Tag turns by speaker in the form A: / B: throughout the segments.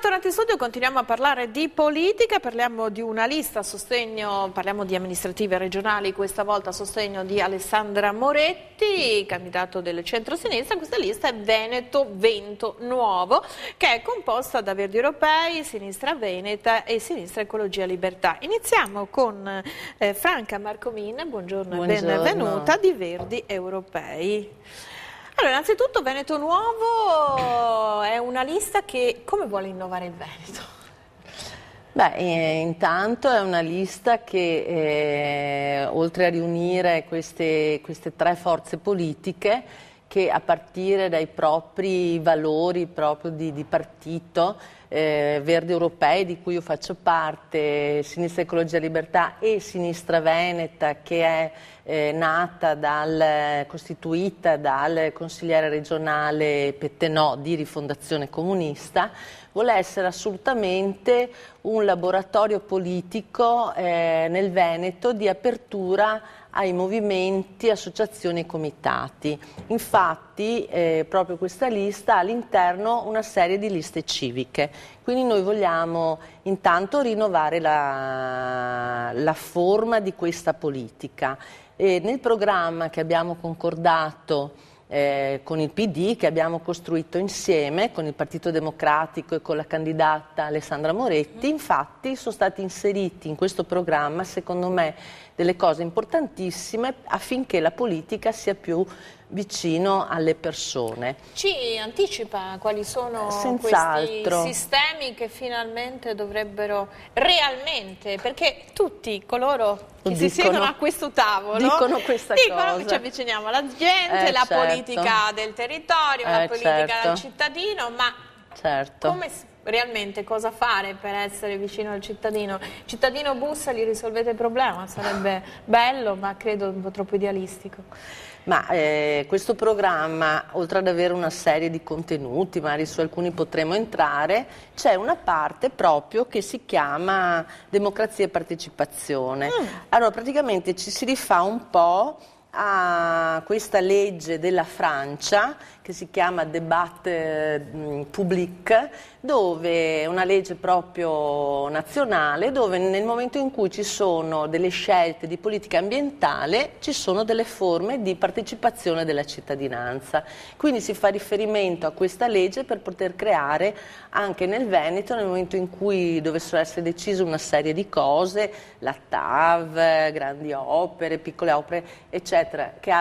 A: tornati in studio, continuiamo a parlare di politica, parliamo di una lista a sostegno, parliamo di amministrative regionali, questa volta a sostegno di Alessandra Moretti, candidato del centro-sinistra. Questa lista è Veneto Vento Nuovo, che è composta da Verdi Europei, Sinistra Veneta e Sinistra Ecologia Libertà. Iniziamo con Franca Marcomin, buongiorno e benvenuta, di Verdi Europei. Allora, innanzitutto Veneto Nuovo è una lista che come vuole innovare il Veneto?
B: Beh, intanto è una lista che oltre a riunire queste tre forze politiche che a partire dai propri valori proprio di partito, Verdi Europei di cui io faccio parte, Sinistra Ecologia Libertà e Sinistra Veneta che è costituita dal consigliere regionale Pettenò di Rifondazione Comunista, vuole essere assolutamente un laboratorio politico nel Veneto di apertura ai movimenti, associazioni e comitati. Infatti proprio questa lista ha all'interno una serie di liste civiche, quindi noi vogliamo intanto rinnovare la forma di questa politica. E nel programma che abbiamo concordato con il PD, che abbiamo costruito insieme con il Partito Democratico e con la candidata Alessandra Moretti, infatti sono stati inseriti in questo programma, secondo me, delle cose importantissime affinché la politica sia più vicino alle persone.
A: Ci anticipa quali sono questi sistemi che finalmente dovrebbero realmente, perché tutti coloro che si siedono a questo tavolo dicono che ci avviciniamo alla gente, la politica del territorio, la politica del cittadino, ma come realmente cosa fare per essere vicino al cittadino? Il cittadino bussa, gli risolvete il problema, sarebbe bello, ma credo un po' troppo idealistico.
B: Ma questo programma, oltre ad avere una serie di contenuti, magari su alcuni potremo entrare, c'è una parte proprio che si chiama democrazia e partecipazione. Allora praticamente ci si rifà un po' a questa legge della Francia che si chiama Débat Public, dove è una legge proprio nazionale, dove nel momento in cui ci sono delle scelte di politica ambientale ci sono delle forme di partecipazione della cittadinanza. Quindi si fa riferimento a questa legge per poter creare anche nel Veneto, nel momento in cui dovessero essere decise una serie di cose, la TAV, grandi opere, piccole opere, eccetera, che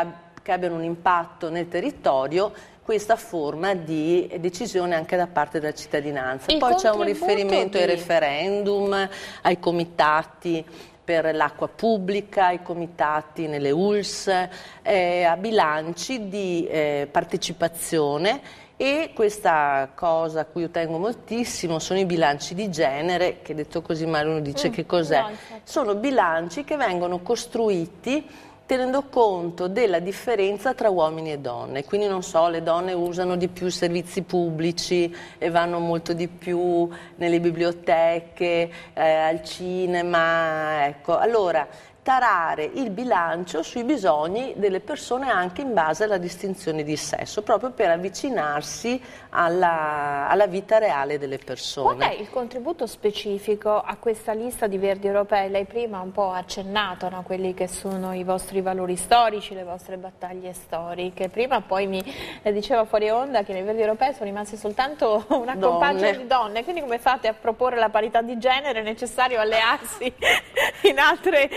B: abbiano un impatto nel territorio, questa forma di decisione anche da parte della cittadinanza. Poi c'è un riferimento ai referendum, ai comitati per l'acqua pubblica, ai comitati nelle ULS, a bilanci di partecipazione. E questa cosa a cui io tengo moltissimo sono i bilanci di genere, che detto così male uno dice che cos'è. Sono bilanci che vengono costruiti tenendo conto della differenza tra uomini e donne, quindi non so, le donne usano di più servizi pubblici e vanno molto di più nelle biblioteche, al cinema, ecco. Allora, tarare il bilancio sui bisogni delle persone anche in base alla distinzione di sesso, proprio per avvicinarsi alla vita reale delle persone.
A: Qual è il contributo specifico a questa lista di Verdi Europei? Lei prima un po' ha accennato a quelli che sono i vostri valori storici, le vostre battaglie storiche. Prima poi mi diceva fuori onda che nei Verdi Europei sono rimasti soltanto una compagine di donne, quindi come fate a proporre la parità di genere? È necessario allearsi in altre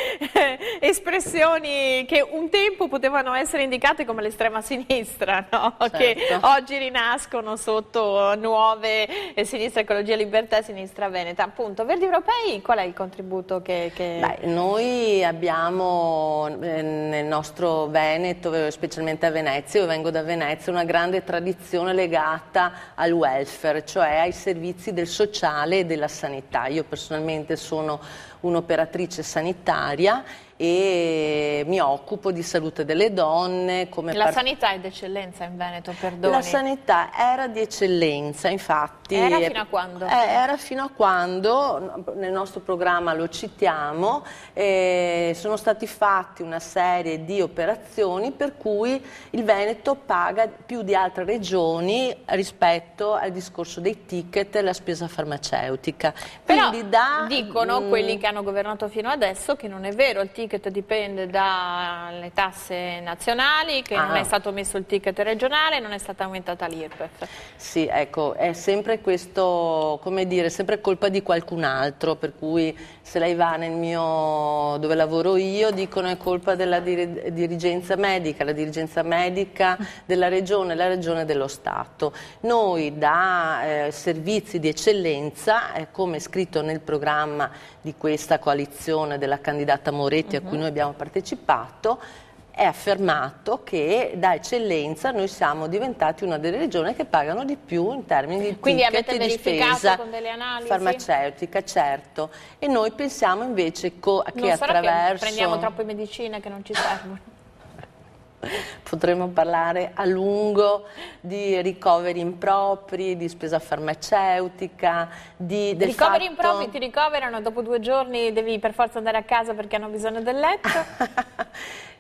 A: espressioni che un tempo potevano essere indicate come l'estrema sinistra, no? Che oggi rinascono sotto nuove Sinistra Ecologia Libertà e Sinistra Veneta. Appunto, Verdi Europei, qual è il contributo che...
B: Beh, noi abbiamo nel nostro Veneto, specialmente a Venezia, io vengo da Venezia, una grande tradizione legata al welfare, cioè ai servizi del sociale e della sanità. Io personalmente sono un'operatrice sanitaria e mi occupo di salute delle donne.
A: La sanità è d'eccellenza in Veneto, perdoni.
B: La sanità era di eccellenza, infatti.
A: Era fino a quando?
B: Era fino a quando, nel nostro programma lo citiamo, sono stati fatti una serie di operazioni per cui il Veneto paga più di altre regioni rispetto al discorso dei ticket e alla spesa farmaceutica.
A: Però dicono quelli che hanno governato fino adesso che non è vero, il ticket dipende dalle tasse nazionali, che non è stato messo il ticket regionale, non è stata aumentata l'IRPEF.
B: Sì, ecco, è sempre questo, come dire, sempre colpa di qualcun altro, per cui se lei va nel mio, dove lavoro io, dicono è colpa della dirigenza medica, la dirigenza medica della regione, la regione dello Stato. Noi da servizi di eccellenza, come scritto nel programma di questa coalizione della candidata Moretti a cui noi abbiamo partecipato, è affermato che da eccellenza noi siamo diventati una delle regioni che pagano di più in termini di
A: Quindi
B: ticket
A: avete
B: di spesa
A: con delle analisi?
B: Farmaceutica, certo. E noi pensiamo invece che attraverso...
A: Che prendiamo troppe medicine che non ci servono?
B: Potremmo parlare a lungo di ricoveri impropri, di spesa farmaceutica, del
A: ricoveri
B: fatto...
A: impropri, ti ricoverano, dopo 2 giorni devi per forza andare a casa perché hanno bisogno del letto?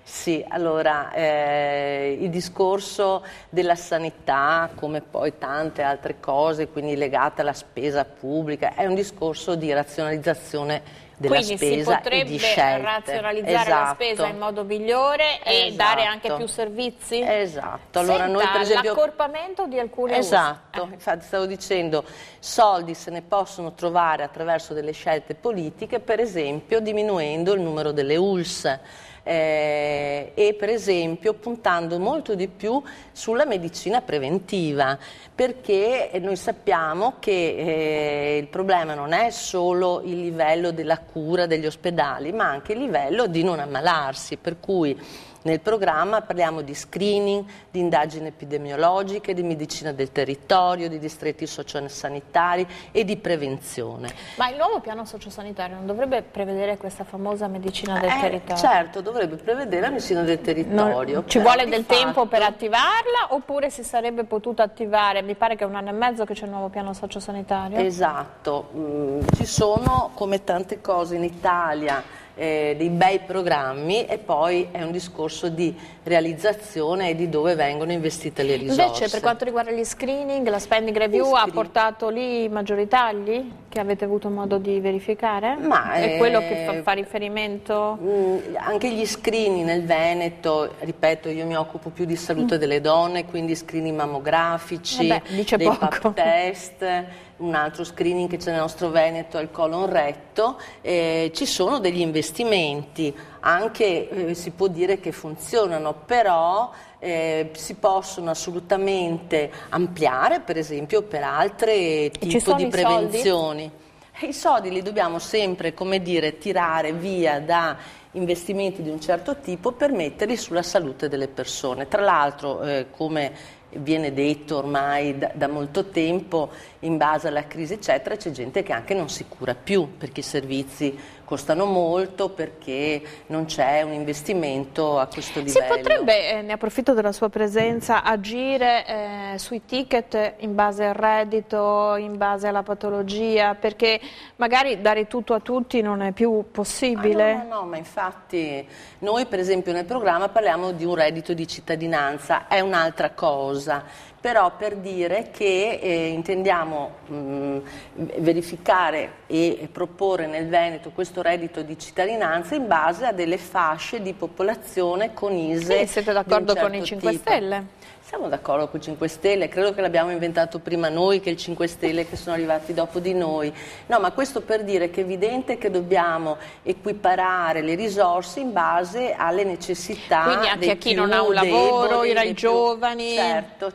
B: Sì, allora il discorso della sanità, come poi tante altre cose, quindi legate alla spesa pubblica, è un discorso di razionalizzazione della
A: Quindi
B: spesa e di scelte.
A: si potrebbe razionalizzare la spesa in modo migliore e dare anche più servizi?
B: Esatto. Allora,
A: noi per esempio l'accorpamento di alcune
B: Esatto, infatti stavo dicendo, soldi se ne possono trovare attraverso delle scelte politiche, per esempio diminuendo il numero delle ULSS. E per esempio puntando molto di più sulla medicina preventiva, perché noi sappiamo che il problema non è solo il livello della cura degli ospedali, ma anche il livello di non ammalarsi, per cui nel programma parliamo di screening, di indagini epidemiologiche, di medicina del territorio, di distretti sociosanitari e di prevenzione.
A: Ma il nuovo piano sociosanitario non dovrebbe prevedere questa famosa medicina del territorio?
B: Certo, dovrebbe prevedere la medicina del territorio.
A: Ci vuole del tempo per attivarla oppure si sarebbe potuta attivare? Mi pare che è 1 anno e mezzo che c'è il nuovo piano sociosanitario.
B: Esatto, ci sono come tante cose in Italia dei bei programmi e poi è un discorso di realizzazione e di dove vengono investite le risorse.
A: Invece per quanto riguarda gli screening, la spending review ha portato lì maggiori tagli che avete avuto modo di verificare?
B: Ma
A: è quello che fa riferimento?
B: Anche gli screening nel Veneto, ripeto, io mi occupo più di salute delle donne, quindi screening mammografici, dei pap test. Un altro screening che c'è nel nostro Veneto è il colon retto, ci sono degli investimenti, anche si può dire che funzionano, però si possono assolutamente ampliare, per esempio per altre tipi di prevenzioni. I soldi li dobbiamo sempre, come dire, tirare via da investimenti di un certo tipo per metterli sulla salute delle persone. Tra l'altro, come viene detto ormai da molto tempo, in base alla crisi eccetera, c'è gente che anche non si cura più perché i servizi costano molto, perché non c'è un investimento a questo livello.
A: Si potrebbe, ne approfitto della sua presenza, agire sui ticket in base al reddito, in base alla patologia, perché magari dare tutto a tutti non è più possibile?
B: No, ma infatti noi per esempio nel programma parliamo di un reddito di cittadinanza, è un'altra cosa. Però per dire che intendiamo verificare e proporre nel Veneto questo reddito di cittadinanza in base a delle fasce di popolazione con ISEE.
A: Sì, siete d'accordo
B: certo
A: con i 5
B: tipo.
A: Stelle?
B: Siamo d'accordo con i 5 Stelle, credo che l'abbiamo inventato prima noi che il 5 Stelle che sono arrivati dopo di noi. No, ma questo per dire che è evidente che dobbiamo equiparare le risorse in base alle necessità.
A: Quindi anche a chi non ha un lavoro, ai giovani.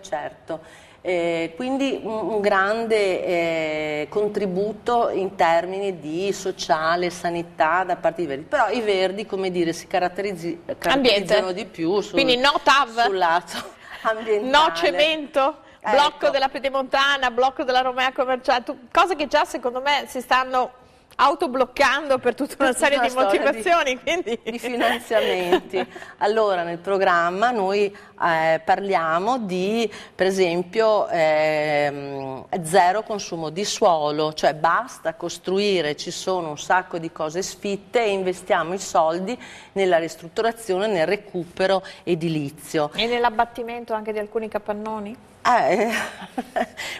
B: Certo. Quindi un grande contributo in termini di sociale, sanità da parte dei Verdi, però i Verdi, come dire, si caratterizzano di più
A: quindi no TAV,
B: sul lato ambientale.
A: No cemento, blocco della Pedemontana, blocco della Romea Commerciale, cose che già secondo me si stanno autobloccando per tutta una serie di motivazioni,
B: di finanziamenti. Allora, nel programma noi parliamo di, per esempio, zero consumo di suolo, cioè basta costruire, ci sono un sacco di cose sfitte e investiamo i soldi nella ristrutturazione, nel recupero edilizio.
A: E nell'abbattimento anche di alcuni capannoni?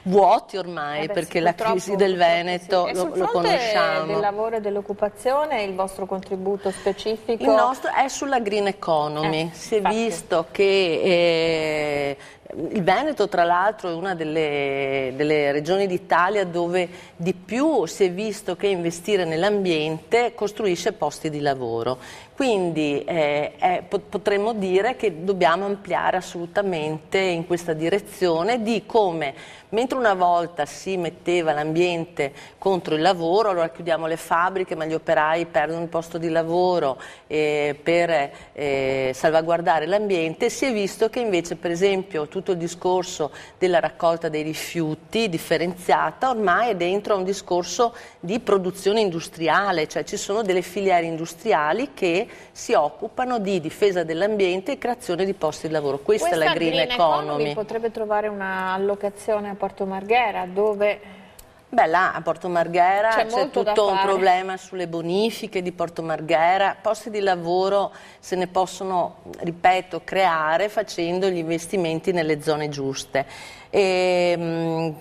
B: Vuoti ormai, perché
A: sì,
B: la crisi del Veneto
A: sì.
B: lo conosciamo.
A: Del lavoro e dell'occupazione, il vostro contributo specifico?
B: Il nostro è sulla green economy. Si è visto che il Veneto, tra l'altro, è una delle regioni d'Italia dove di più si è visto che investire nell'ambiente costruisce posti di lavoro. Quindi potremmo dire che dobbiamo ampliare assolutamente in questa direzione di come, mentre una volta si metteva l'ambiente contro il lavoro, allora chiudiamo le fabbriche ma gli operai perdono il posto di lavoro per salvaguardare l'ambiente, si è visto che invece, per esempio, tutto il discorso della raccolta dei rifiuti differenziata ormai è dentro a un discorso di produzione industriale, cioè ci sono delle filiere industriali che si occupano di difesa dell'ambiente e creazione di posti di lavoro. Questa è la green economy.
A: Potrebbe trovare un'allocazione a Porto Marghera dove...
B: Beh, là a Porto Marghera c'è tutto un problema sulle bonifiche di Porto Marghera. Posti di lavoro se ne possono, ripeto, creare facendo gli investimenti nelle zone giuste. Nel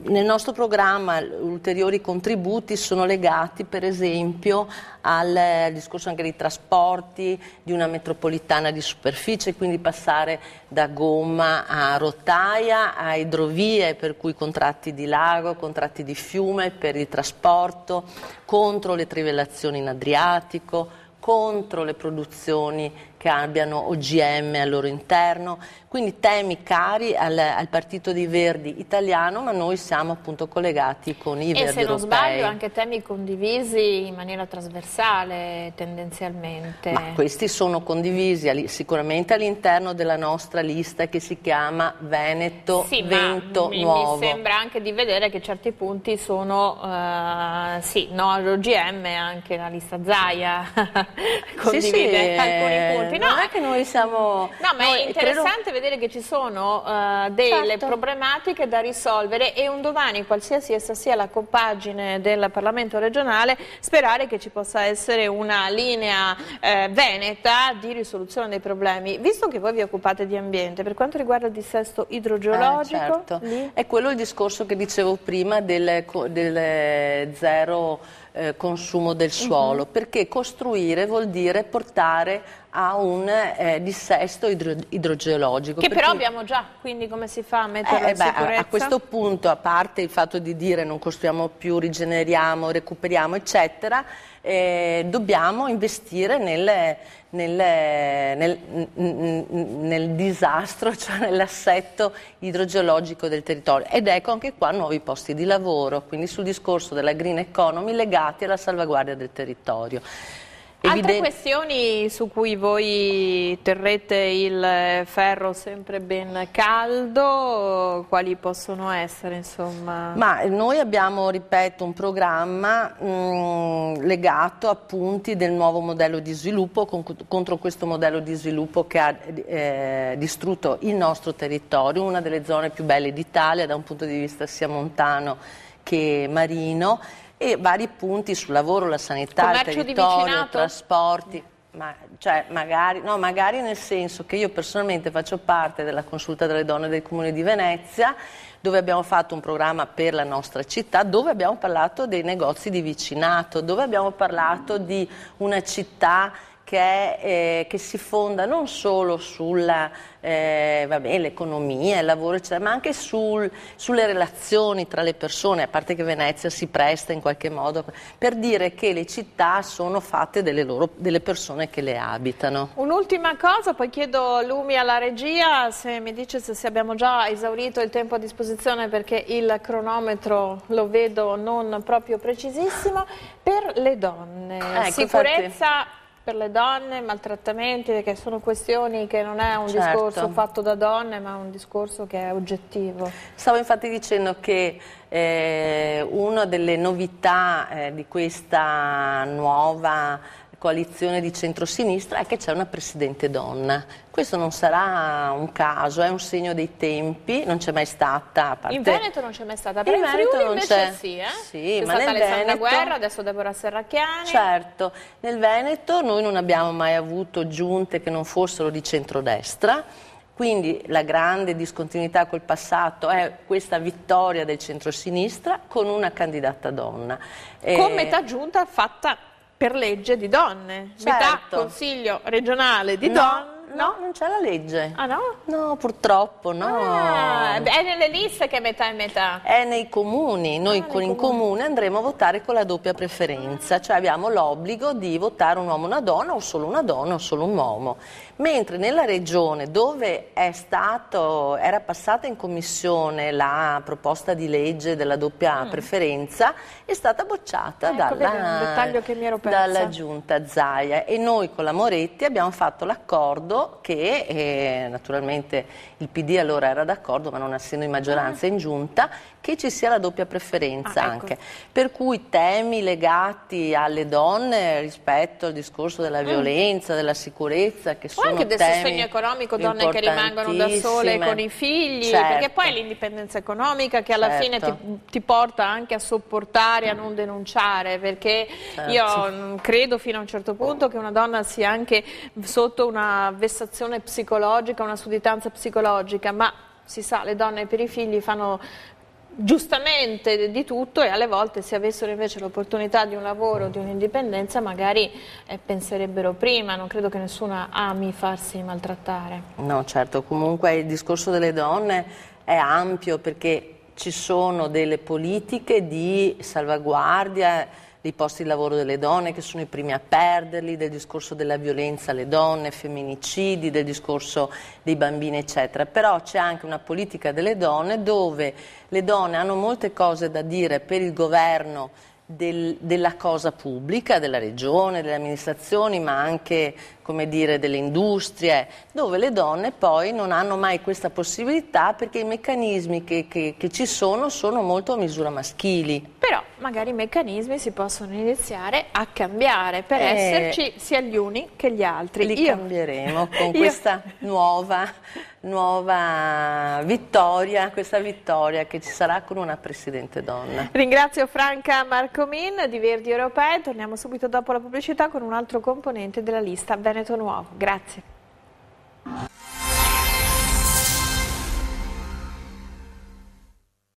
B: nostro programma ulteriori contributi sono legati per esempio al discorso anche dei trasporti, di una metropolitana di superficie, quindi passare da gomma a rotaia, a idrovie, per cui contratti di lago, contratti di fiume per il trasporto, contro le trivellazioni in Adriatico, contro le produzioni che abbiano OGM al loro interno, quindi temi cari al Partito dei Verdi italiano, ma noi siamo appunto collegati con i Verdi europei.
A: E se non sbaglio anche temi condivisi in maniera trasversale tendenzialmente.
B: Ma questi sono condivisi sicuramente all'interno della nostra lista che si chiama Veneto Vento Nuovo.
A: Mi sembra anche di vedere che certi punti sono no all'OGM, anche la lista Zaia condivide alcuni punti.
B: Non è che noi siamo...
A: No, ma è interessante vedere che ci sono delle problematiche da risolvere e un domani, qualsiasi essa sia la compagine del Parlamento regionale, sperare che ci possa essere una linea veneta di risoluzione dei problemi. Visto che voi vi occupate di ambiente, per quanto riguarda il dissesto idrogeologico...
B: certo. È quello il discorso che dicevo prima del zero consumo del suolo, perché costruire vuol dire portare a un dissesto idrogeologico.
A: Che però abbiamo già, quindi come si fa a metterlo in sicurezza?
B: A questo punto, a parte il fatto di dire non costruiamo più, rigeneriamo, recuperiamo, eccetera, dobbiamo investire nel disastro, cioè nell'assetto idrogeologico del territorio, ed ecco anche qua nuovi posti di lavoro, quindi sul discorso della green economy legati alla salvaguardia del territorio.
A: Altre questioni su cui voi terrete il ferro sempre ben caldo, quali possono essere, insomma?
B: Ma noi abbiamo, ripeto, un programma legato a punti del nuovo modello di sviluppo, contro questo modello di sviluppo che ha distrutto il nostro territorio, una delle zone più belle d'Italia da un punto di vista sia montano che marino, e vari punti sul lavoro, la sanità, il territorio, i trasporti, magari nel senso che io personalmente faccio parte della consulta delle donne del Comune di Venezia, dove abbiamo fatto un programma per la nostra città, dove abbiamo parlato dei negozi di vicinato, dove abbiamo parlato di una città che si fonda non solo sulla l'economia, il lavoro, eccetera, ma anche sulle relazioni tra le persone, a parte che Venezia si presta in qualche modo per dire che le città sono fatte delle persone che le abitano.
A: Un'ultima cosa, poi chiedo Lumi alla regia se mi dice se abbiamo già esaurito il tempo a disposizione, perché il cronometro lo vedo non proprio precisissimo. Per le donne, sicurezza... per le donne, maltrattamenti, che sono questioni che non è un
B: Certo.
A: discorso fatto da donne, ma un discorso che è oggettivo.
B: Stavo infatti dicendo che una delle novità di questa nuova coalizione di centrosinistra è che c'è una presidente donna. Questo non sarà un caso, è un segno dei tempi, non c'è mai stata. A parte...
A: In Veneto non c'è mai stata, però in
B: Veneto
A: Friuli
B: non
A: invece
B: c'è.
A: sì,
B: Sì,
A: c'è
B: ma
A: stata
B: nel
A: Alessandra
B: Veneto...
A: Guerra, adesso Deborah Serracchiani.
B: Certo, nel Veneto noi non abbiamo mai avuto giunte che non fossero di centrodestra, quindi la grande discontinuità col passato è questa vittoria del centrosinistra con una candidata donna.
A: Con metà giunta fatta per legge di donne, metà
B: Certo.
A: consiglio regionale di
B: No,
A: donne.
B: no, non c'è la legge.
A: Ah no?
B: No, purtroppo no.
A: Ah, è nelle liste che è metà e metà.
B: È nei comuni, noi
A: nei
B: in comune andremo a votare con la doppia preferenza, cioè abbiamo l'obbligo di votare un uomo e una donna o solo un uomo. Mentre nella regione dove era passata in commissione la proposta di legge della doppia preferenza è stata bocciata
A: vedi, un dettaglio che mi ero persa.
B: dalla giunta Zaia, e noi con la Moretti abbiamo fatto l'accordo che naturalmente il PD allora era d'accordo, ma non essendo in maggioranza in giunta, che ci sia la doppia preferenza
A: ecco.
B: anche. Per cui temi legati alle donne rispetto al discorso della violenza, della sicurezza, che sono
A: anche del
B: temi
A: sostegno economico, donne che rimangono da sole con i figli, perché poi è l'indipendenza economica che alla fine ti porta anche a sopportare, a non denunciare, perché io credo fino a un certo punto che una donna sia anche sotto una vessazione psicologica, una sudditanza psicologica, ma si sa, le donne per i figli fanno giustamente di tutto, e alle volte se avessero invece l'opportunità di un lavoro, di un'indipendenza, magari penserebbero prima. Non credo che nessuna ami farsi maltrattare.
B: No, certo, comunque il discorso delle donne è ampio, perché ci sono delle politiche di salvaguardia dei posti di lavoro delle donne che sono i primi a perderli, del discorso della violenza alle donne, femminicidi, del discorso dei bambini eccetera, però c'è anche una politica delle donne dove le donne hanno molte cose da dire per il governo della cosa pubblica, della regione, delle amministrazioni, ma anche, come dire, delle industrie, dove le donne poi non hanno mai questa possibilità perché i meccanismi che ci sono molto a misura maschili.
A: Però magari i meccanismi si possono iniziare a cambiare per esserci sia gli uni che gli altri.
B: Li cambieremo con questa nuova vittoria, questa vittoria che ci sarà con una presidente donna.
A: Ringrazio Franca Marcomin di Verdi Europee, torniamo subito dopo la pubblicità con un altro componente della lista Veneto Nuovo. Grazie.